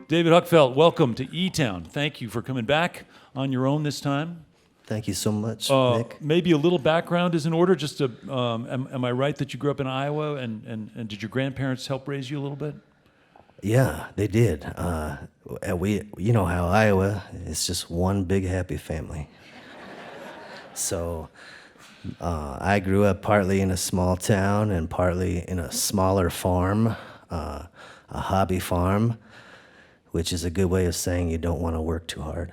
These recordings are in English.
David Huckfelt, welcome to eTown. Thank you for coming back on your own this time. Thank you so much, Nick. Maybe a little background is in order. Just to, am I right that you grew up in Iowa, and did your grandparents help raise you a little bit? Yeah, they did. You know how Iowa is just one big happy family. So I grew up partly in a small town and partly in a smaller farm, a hobby farm, which is a good way of saying you don't want to work too hard.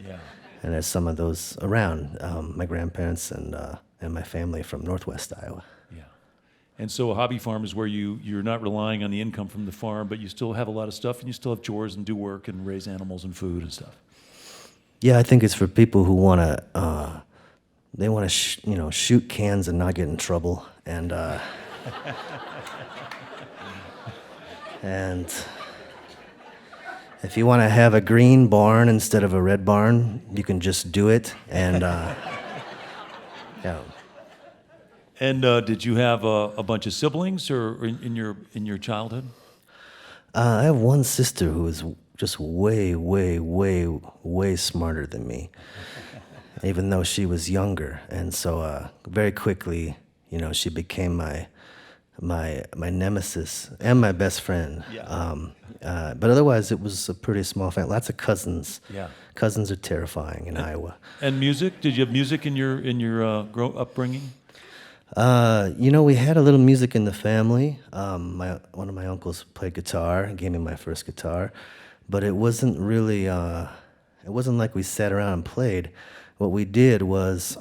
Yeah. And there's some of those around. My grandparents and my family from Northwest Iowa. Yeah. And so a hobby farm is where you're not relying on the income from the farm, but you still have a lot of stuff, and you still have chores and do work and raise animals and food and stuff. Yeah, I think it's for people who want to. They want to, shoot cans and not get in trouble, and and if you want to have a green barn instead of a red barn, you can just do it. And yeah. And did you have a bunch of siblings, or in your childhood? I have one sister who is just way, way, way, way smarter than me, even though she was younger. And so very quickly, she became my nemesis and my best friend. Yeah. But otherwise, it was a pretty small family. Lots of cousins. Yeah. Cousins are terrifying in Iowa. And music? Did you have music in your upbringing? We had a little music in the family. One of my uncles played guitar, gave me my first guitar, but it wasn't really. It wasn't like we sat around and played. What we did was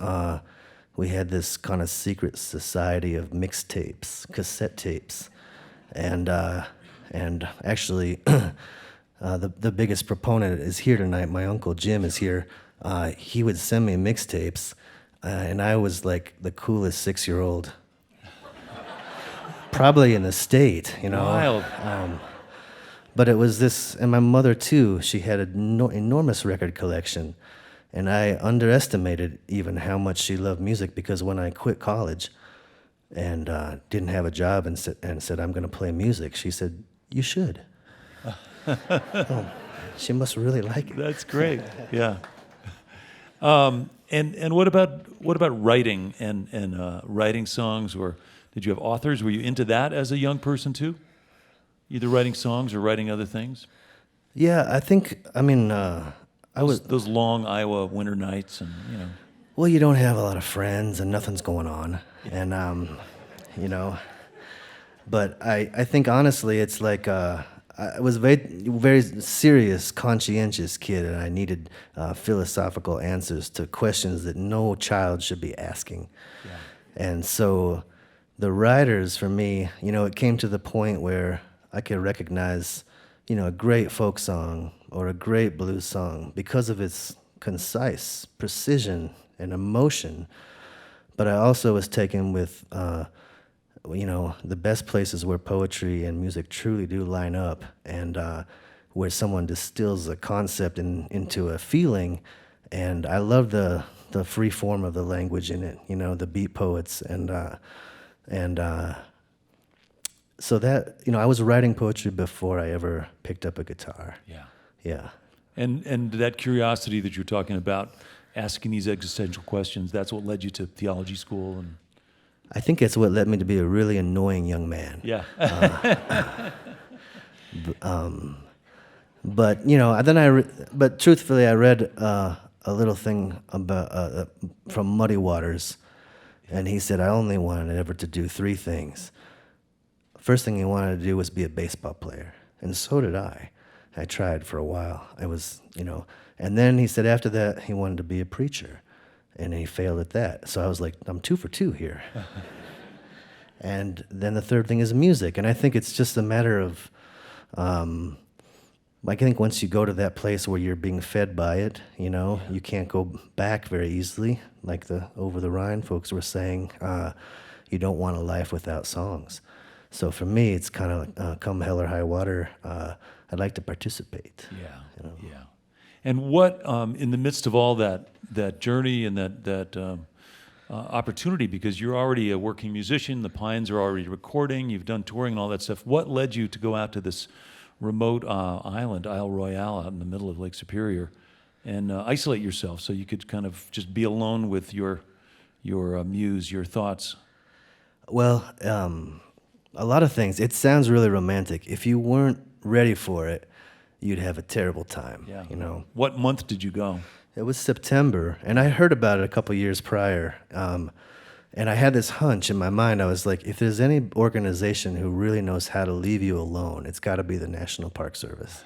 we had this kind of secret society of mixtapes, cassette tapes, and actually the biggest proponent is here tonight. My uncle Jim is here. He would send me mixtapes. And I was like the coolest 6-year-old, probably in the state, Wild. But it was this, and my mother too. She had an enormous record collection, and I underestimated even how much she loved music, because when I quit college and didn't have a job and said I'm going to play music, she said, "You should." Oh, she must really like it. That's great. Yeah. And what about writing and writing songs, or did you have authors? Were you into that as a young person too? Either writing songs or writing other things? Yeah, I was. Those long Iowa winter nights, and Well, you don't have a lot of friends and nothing's going on, and But I think honestly, it's like I was a very, very serious, conscientious kid, and I needed philosophical answers to questions that no child should be asking. Yeah. And so the writers, for me, it came to the point where I could recognize, a great folk song or a great blues song because of its concise precision and emotion. But I also was taken with the best places where poetry and music truly do line up, and where someone distills a concept into a feeling. And I love the free form of the language in it, the beat poets, and so that, I was writing poetry before I ever picked up a guitar. Yeah. Yeah. And that curiosity that you're talking about, asking these existential questions, that's what led you to theology school. And I think it's what led me to be a really annoying young man. yeah. But but truthfully, I read a little thing about from Muddy Waters, and he said I only wanted ever to do 3 things. First thing he wanted to do was be a baseball player, and so did I. I tried for a while. I was, and then he said after that he wanted to be a preacher, and he failed at that. So I was like, I'm 2 for 2 here. And then the third thing is music, and I think it's just a matter of, I think once you go to that place where you're being fed by it, you can't go back very easily. Like the Over the Rhine folks were saying, you don't want a life without songs. So for me, it's kind of come hell or high water. I'd like to participate. Yeah, yeah. And what, in the midst of all that journey and that opportunity, because you're already a working musician, the Pines are already recording, you've done touring and all that stuff, what led you to go out to this remote island, Isle Royale, out in the middle of Lake Superior, and isolate yourself so you could kind of just be alone with your muse, your thoughts? Well, a lot of things. It sounds really romantic. If you weren't ready for it, you'd have a terrible time. Yeah. You know. What month did you go? It was September, and I heard about it a couple years prior. And I had this hunch in my mind. I was like, if there's any organization who really knows how to leave you alone, it's got to be the National Park Service.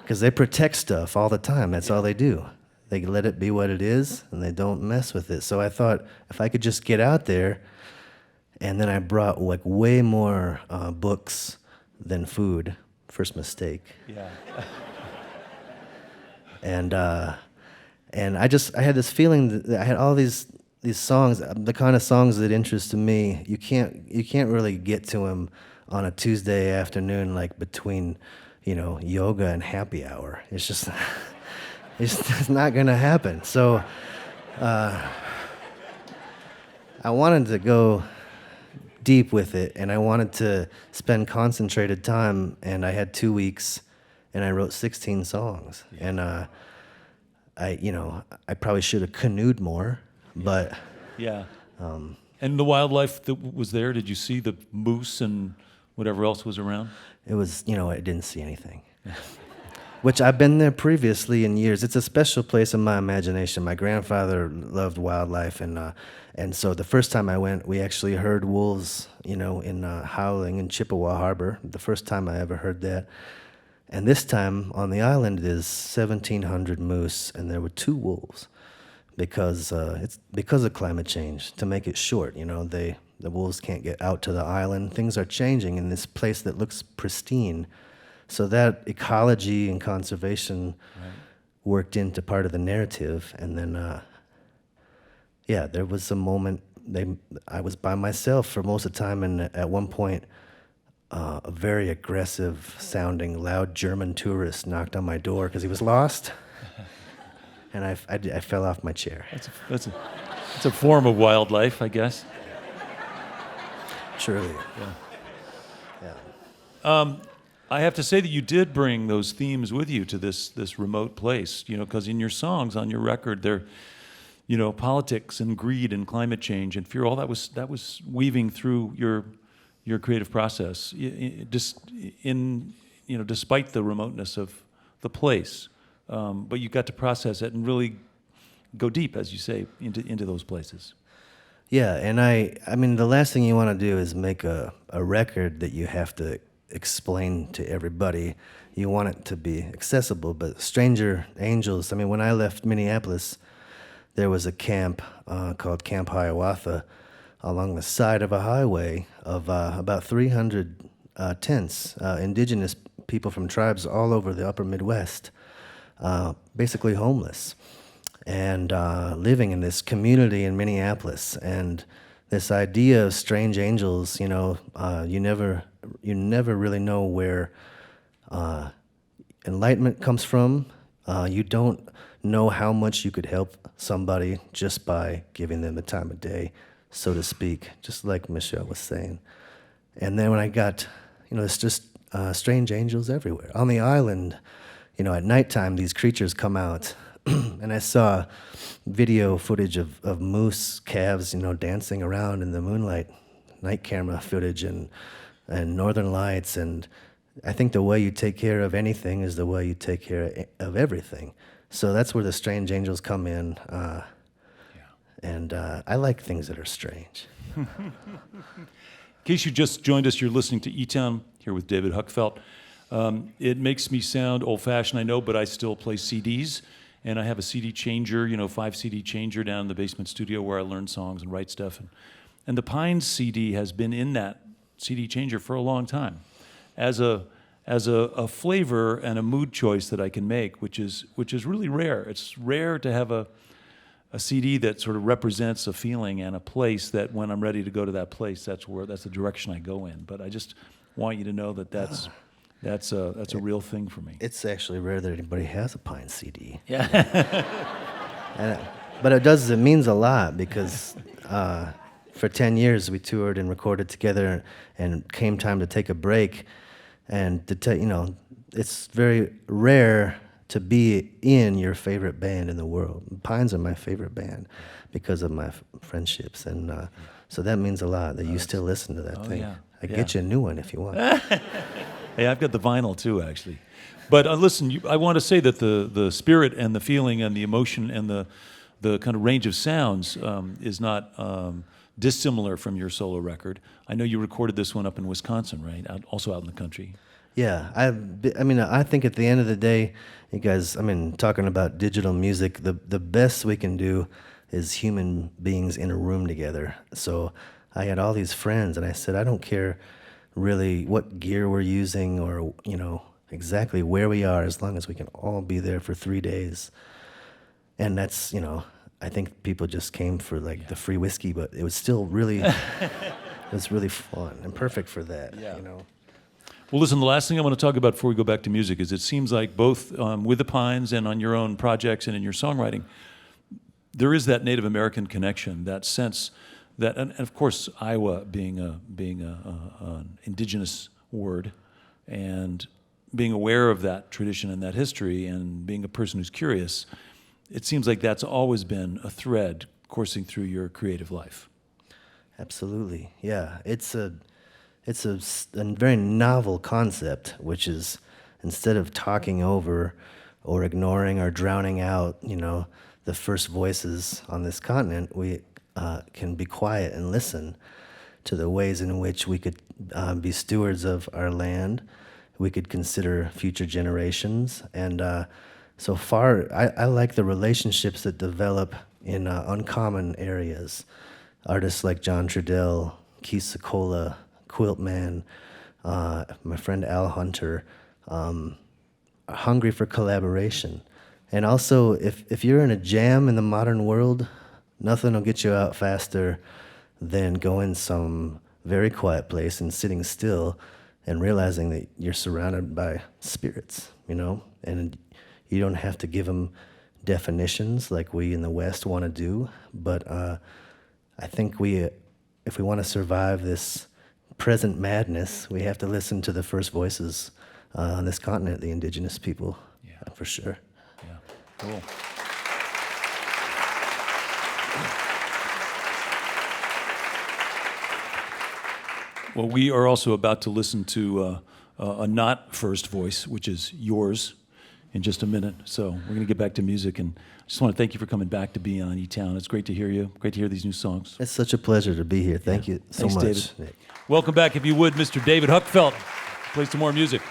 Because they protect stuff all the time. That's all they do. They let it be what it is, and they don't mess with it. So I thought, if I could just get out there, and then I brought like way more books than food. First mistake. Yeah. And I had this feeling that I had all these songs, the kind of songs that interest me. You can't really get to them on a Tuesday afternoon, like between, yoga and happy hour. It's just, it's not gonna happen. So, I wanted to go deep with it, and I wanted to spend concentrated time. And I had 2 weeks, and I wrote 16 songs. Yeah. And I probably should have canoed more. But yeah, and the wildlife that was there. Did you see the moose and whatever else was around? It was, I didn't see anything. Which I've been there previously in years. It's a special place in my imagination. My grandfather loved wildlife, and so the first time I went, we actually heard wolves, in howling in Chippewa Harbor. The first time I ever heard that. And this time on the island is 1,700 moose, and there were 2 wolves. Because it's because of climate change. To make it short, the wolves can't get out to the island. Things are changing in this place that looks pristine. So that ecology and conservation worked into part of the narrative. And then, there was a moment. I was by myself for most of the time, and at one point, a very aggressive-sounding, loud German tourist knocked on my door because he was lost. And I fell off my chair. That's a form of wildlife, I guess. Surely. Yeah. I have to say that you did bring those themes with you to this remote place, because in your songs on your record, they're, politics and greed and climate change and fear. All that was weaving through your creative process, despite the remoteness of the place. But you got to process it and really go deep, as you say, into those places. Yeah, and I mean, the last thing you want to do is make a record that you have to explain to everybody. You want it to be accessible, but Stranger Angels, I mean, when I left Minneapolis, there was a camp called Camp Hiawatha along the side of a highway of about 300 tents, indigenous people from tribes all over the upper Midwest. Basically homeless, and living in this community in Minneapolis. And this idea of strange angels, you never really know where enlightenment comes from. You don't know how much you could help somebody just by giving them the time of day, so to speak, just like Michelle was saying. And then when I got, it's just strange angels everywhere. On the island, at nighttime, these creatures come out, and I saw video footage of moose calves, dancing around in the moonlight, night camera footage, and northern lights. And I think the way you take care of anything is the way you take care of everything. So that's where the strange angels come in. And I like things that are strange. In case you just joined us, you're listening to eTown here with David Huckfelt. It makes me sound old-fashioned, I know, but I still play CDs, and I have a CD changer, 5 CD changer down in the basement studio where I learn songs and write stuff. And the Pines CD has been in that CD changer for a long time, as a flavor and a mood choice that I can make, which is really rare. It's rare to have a CD that sort of represents a feeling and a place that when I'm ready to go to that place, that's the direction I go in. But I just want you to know that that's a real thing for me. It's actually rare that anybody has a Pine CD. Yeah. But it means a lot because for 10 years we toured and recorded together, and came time to take a break. And to tell it's very rare to be in your favorite band in the world. Pines are my favorite band because of my friendships, and so that means a lot that you still listen to that thing. yeah. I get you a new one if you want. Hey, I've got the vinyl too, actually. But listen, I want to say that the spirit and the feeling and the emotion and the kind of range of sounds is not dissimilar from your solo record. I know you recorded this one up in Wisconsin, right? Also out in the country. Yeah, I think at the end of the day, you guys, talking about digital music, the best we can do is human beings in a room together. So I had all these friends, and I said, I don't care really what gear we're using or, exactly where we are, as long as we can all be there for 3 days. And that's, I think people just came for the free whiskey, but it was still really, it was really fun and perfect for that, Well, listen, the last thing I want to talk about before we go back to music is it seems like both with the Pines and on your own projects and in your songwriting, there is that Native American connection, that sense that, and of course, Iowa being an indigenous word, and being aware of that tradition and that history, and being a person who's curious, it seems like that's always been a thread coursing through your creative life. Absolutely, yeah. It's a very novel concept, which is instead of talking over or ignoring or drowning out, the first voices on this continent, we can be quiet and listen to the ways in which we could be stewards of our land. We could consider future generations. And so far, I like the relationships that develop in uncommon areas. Artists like John Trudell, Keith Secola, Quiltman, my friend Al Hunter, are hungry for collaboration. And also, if you're in a jam in the modern world, nothing will get you out faster than going some very quiet place and sitting still and realizing that you're surrounded by spirits, and you don't have to give them definitions like we in the West want to do. But I think if we want to survive this present madness, we have to listen to the first voices on this continent, the indigenous people, for sure. Yeah, cool. Well, we are also about to listen to a not first voice, which is yours, in just a minute. So we're going to get back to music, and I just want to thank you for coming back to be on eTown. It's great to hear you. Great to hear these new songs. It's such a pleasure to be here. Thank you so Thanks, much, David. Nick. Welcome back, if you would, Mr. David Huckfelt. Play some more music.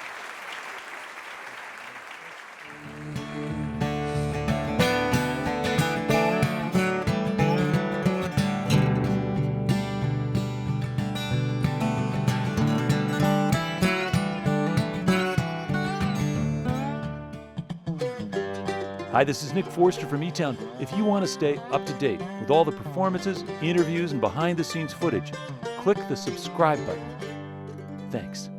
Hi, this is Nick Forster from eTown. If you want to stay up to date with all the performances, interviews, and behind-the-scenes footage, click the subscribe button. Thanks.